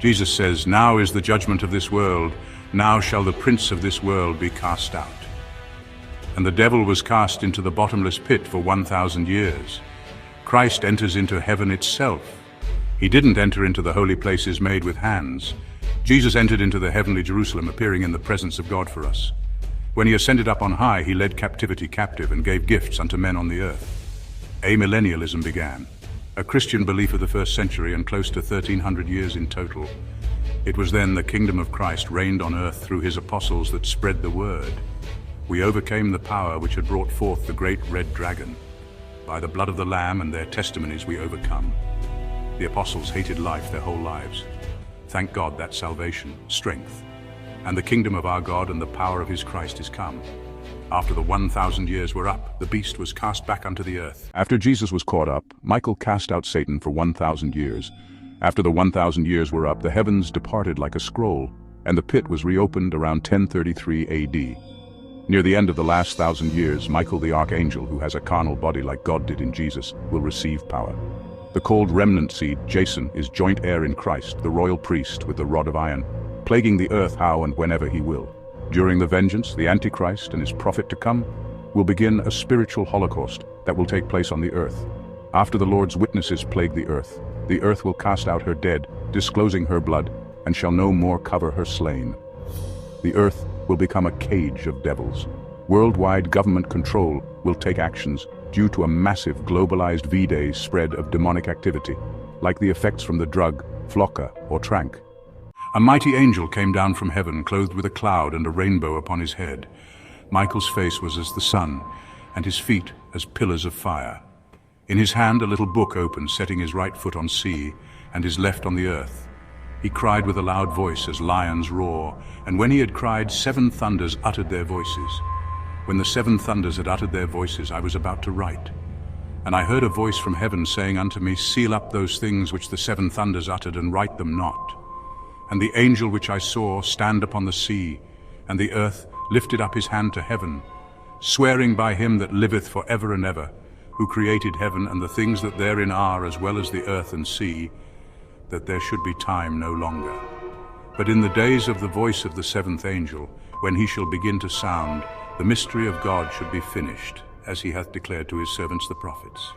Jesus says, "Now is the judgment of this world. Now shall the prince of this world be cast out." And the devil was cast into the bottomless pit for 1,000 years. Christ enters into heaven itself. He didn't enter into the holy places made with hands. Jesus entered into the heavenly Jerusalem, appearing in the presence of God for us. When he ascended up on high, he led captivity captive and gave gifts unto men on the earth. Amillennialism began, a Christian belief of the first century and close to 1,300 years in total. It was then the kingdom of Christ reigned on earth through his apostles that spread the word. We overcame the power which had brought forth the great red dragon. By the blood of the Lamb and their testimonies we overcome. The apostles hated life their whole lives. Thank God that salvation, strength, and the kingdom of our God and the power of his Christ is come. After the 1,000 years were up, the beast was cast back unto the earth. After Jesus was caught up, Michael cast out Satan for 1,000 years. After the 1,000 years were up, the heavens departed like a scroll, and the pit was reopened around 1033 AD. Near the end of the last 1,000 years, Michael the archangel, who has a carnal body like God did in Jesus, will receive power. The called remnant seed, Jason, is joint heir in Christ, the royal priest with the rod of iron, plaguing the earth how and whenever he will. During the vengeance, the Antichrist and his prophet to come will begin a spiritual holocaust that will take place on the earth. After the Lord's witnesses plague the earth will cast out her dead, disclosing her blood, and shall no more cover her slain. The earth will become a cage of devils. Worldwide government control will take actions due to a massive globalized V-Day spread of demonic activity, like the effects from the drug Flocka or Trank. A mighty angel came down from heaven, clothed with a cloud and a rainbow upon his head. Michael's face was as the sun, and his feet as pillars of fire. In his hand a little book open, setting his right foot on sea, and his left on the earth. He cried with a loud voice as lions roar, and when he had cried, 7 thunders uttered their voices. When the 7 thunders had uttered their voices, I was about to write. And I heard a voice from heaven saying unto me, Seal up those things which the 7 thunders uttered, and write them not. And the angel which I saw stand upon the sea, and the earth lifted up his hand to heaven, swearing by him that liveth for ever and ever, who created heaven and the things that therein are, as well as the earth and sea, that there should be time no longer. But in the days of the voice of the 7th angel, when he shall begin to sound, the mystery of God should be finished, as he hath declared to his servants the prophets.